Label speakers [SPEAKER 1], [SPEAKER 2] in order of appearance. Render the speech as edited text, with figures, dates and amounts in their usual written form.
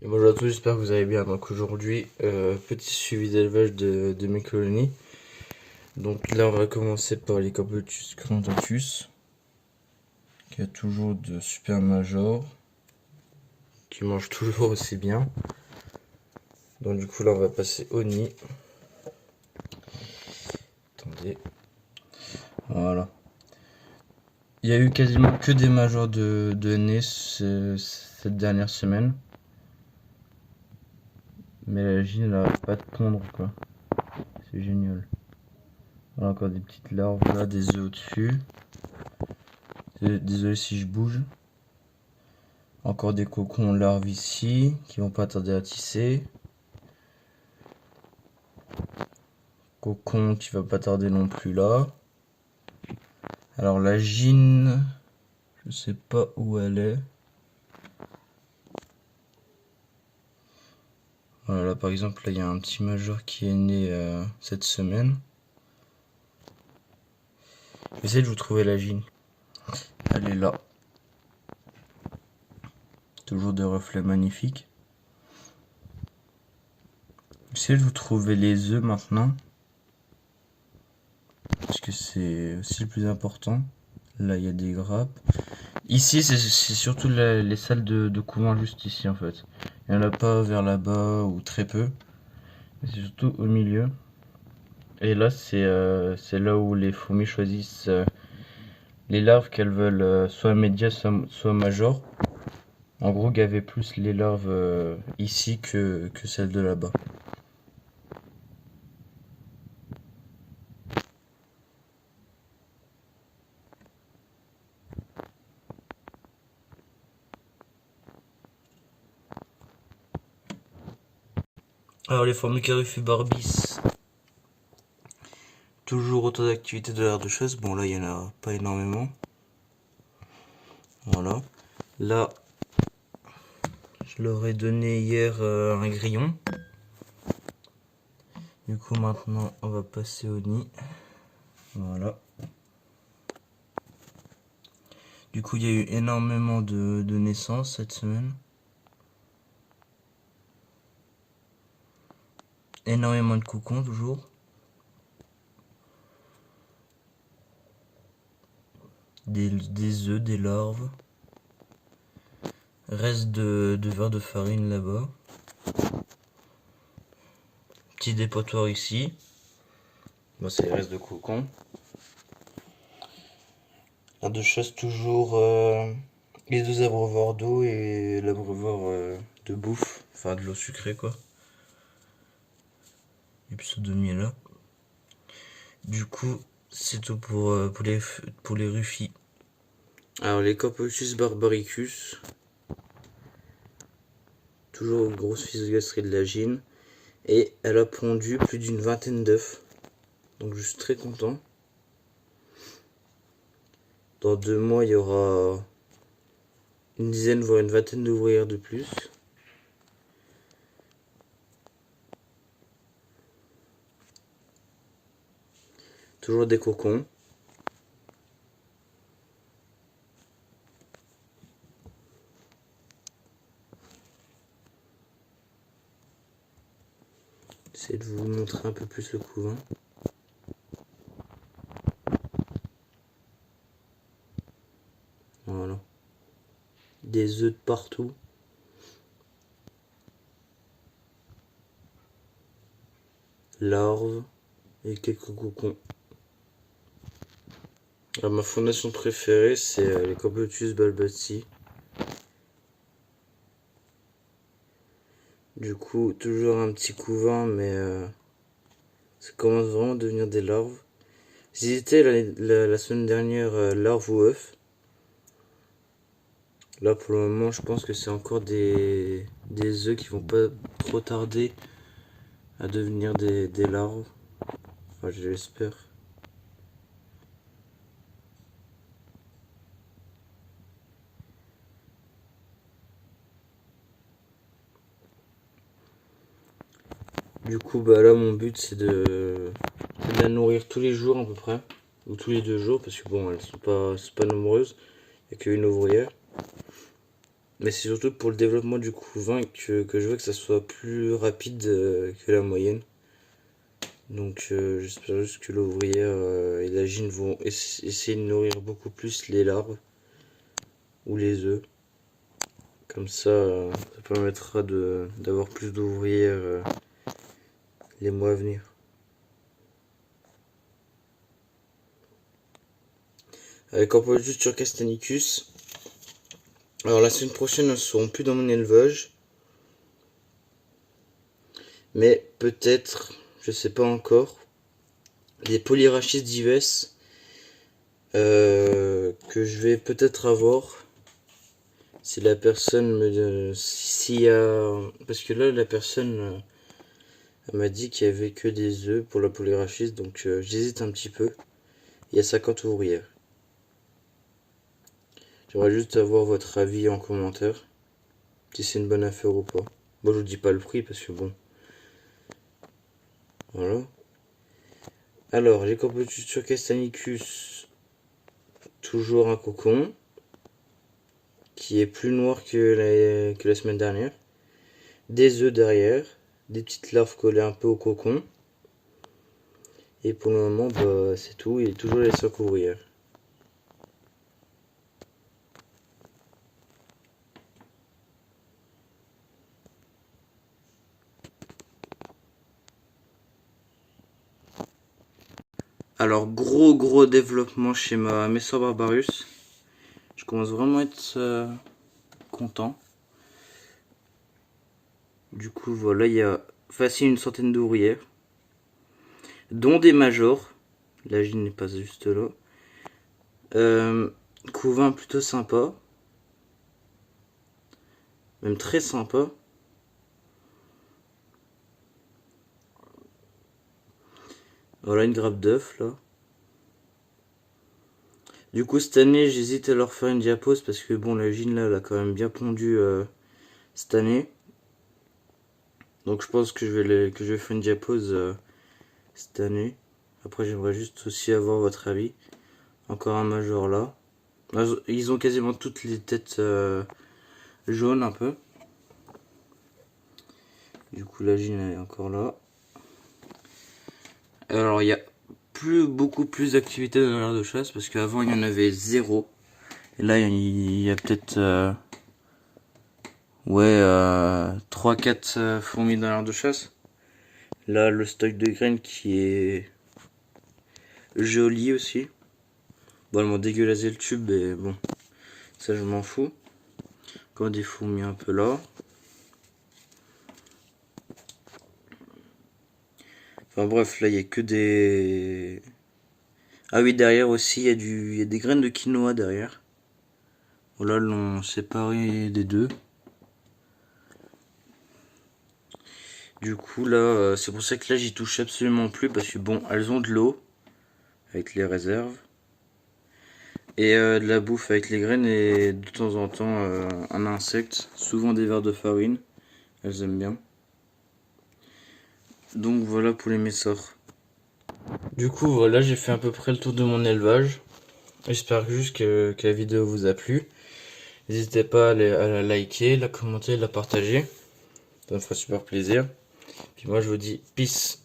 [SPEAKER 1] Et bonjour à tous, j'espère que vous allez bien. Donc aujourd'hui, petit suivi d'élevage de mes colonies. Donc là, on va commencer par les Corbotus crantatus, qui a toujours de super majors, qui mangent toujours aussi bien. Donc du coup, là, on va passer au nid. Attendez. Voilà. Il y a eu quasiment que des majors de nez cette dernière semaine. Mais la gine, elle n'arrête pas de pondre, quoi. C'est génial. Voilà, encore des petites larves là, des œufs au-dessus. Désolé si je bouge. Encore des cocons larves ici, qui vont pas tarder à tisser. Cocon qui va pas tarder non plus là. Alors la gine, je sais pas où elle est. Voilà, là par exemple, là il y a un petit major qui est né cette semaine. J'essaie de vous trouver la gine. Elle est là. Toujours des reflets magnifiques. J'essaie de vous trouver les œufs maintenant. Parce que c'est aussi le plus important. Là il y a des grappes. Ici c'est surtout les salles de couvent juste ici en fait. Il n'y en a pas vers là-bas ou très peu. C'est surtout au milieu. Et là c'est là où les fourmis choisissent les larves qu'elles veulent soit médias soit major. En gros gaver plus les larves ici que celles de là-bas. Alors les Formicarius barbis, toujours autant d'activité de l'aire de chasse. Bon là il y en a pas énormément. Voilà. Là je leur ai donné hier un grillon. Du coup maintenant on va passer au nid. Voilà. Du coup il y a eu énormément de naissances cette semaine. Énormément de cocons toujours. Des œufs, des larves. Reste de verre de farine là-bas. Petit dépotoir ici. Bon, c'est les restes de cocon. La de chasse toujours les deux abreuvoirs d'eau et l'abreuvoir de bouffe. Enfin de l'eau sucrée quoi. Du pseudo-miel là. Du coup, c'est tout pour les rufis. Alors les Corbotus barbaricus. Toujours une grosse physogastrie de la gine. Et elle a pondu plus d'une vingtaine d'œufs. Donc je suis très content. Dans 2 mois, il y aura une dizaine, voire une vingtaine d'ouvrières de plus. Toujours des cocons. J'essaie de vous montrer un peu plus le couvain. Voilà. Des œufs de partout. Larves et quelques cocons. Alors, ma fondation préférée c'est les Corbotus balbati. Du coup, toujours un petit couvain, mais ça commence vraiment à devenir des larves. J'hésitais la semaine dernière larves ou œufs. Là pour le moment je pense que c'est encore des œufs qui vont pas trop tarder à devenir des larves. Enfin je l'espère. Du coup bah là mon but c'est de la nourrir tous les jours à peu près. Ou tous les 2 jours parce que bon elles sont pas nombreuses. Il n'y a qu'une ouvrière. Mais c'est surtout pour le développement du couvain que je veux que ça soit plus rapide que la moyenne. Donc j'espère juste que l'ouvrière et la gine vont essayer de nourrir beaucoup plus les larves ou les œufs. Comme ça permettra d'avoir plus d'ouvrières les mois à venir. Avec Corpolus turcastanicus. Alors la semaine prochaine, elles ne seront plus dans mon élevage. Mais peut-être, je sais pas encore, des Polyrachis dives que je vais peut-être avoir. Si la personne me... S'il y a... Parce que là, la personne elle m'a dit qu'il y avait que des œufs pour la Polyrachis, donc j'hésite un petit peu. Il y a 50 ouvrières. J'aimerais juste avoir votre avis en commentaire. Si c'est une bonne affaire ou pas. Moi je vous dis pas le prix parce que bon. Voilà. Alors, les Corpolus turcastanicus, toujours un cocon qui est plus noir que la semaine dernière. Des œufs derrière, des petites larves collées un peu au cocon. Et pour le moment, bah, c'est tout. Il est toujours les 5 ouvrières. Alors, gros développement chez ma Messor Barbarus. Je commence vraiment à être content. Du coup, voilà, il y a facile une centaine d'ouvrières, dont des majors. La gine n'est pas juste là. Couvain plutôt sympa. Même très sympa. Voilà une grappe d'œuf là. Du coup cette année j'hésite à leur faire une diapose parce que bon la gine là elle a quand même bien pondu cette année. Donc je pense que je vais faire une diapose cette année. Après j'aimerais juste aussi avoir votre avis. Encore un major là. Ils ont quasiment toutes les têtes jaunes un peu. Du coup la gine elle est encore là. Alors il y a beaucoup plus d'activités dans l'aire de chasse parce qu'avant il y en avait zéro. Et là il y a peut-être 3-4 fourmis dans l'aire de chasse. Là le stock de graines qui est joli aussi. Bon elles m'ont dégueulassé le tube mais bon ça je m'en fous. Encore des fourmis un peu là. Enfin bref là il y a que des... Ah oui derrière aussi il y a des graines de quinoa derrière. Voilà l'ont séparé des deux. Du coup là c'est pour ça que là j'y touche absolument plus parce que bon elles ont de l'eau avec les réserves et de la bouffe avec les graines et de temps en temps un insecte, souvent des vers de farine, elles aiment bien. Donc voilà pour les Messor. Du coup voilà j'ai fait à peu près le tour de mon élevage. J'espère juste que la vidéo vous a plu. N'hésitez pas à la liker, la commenter, la partager. Ça me fera super plaisir. Puis moi je vous dis peace.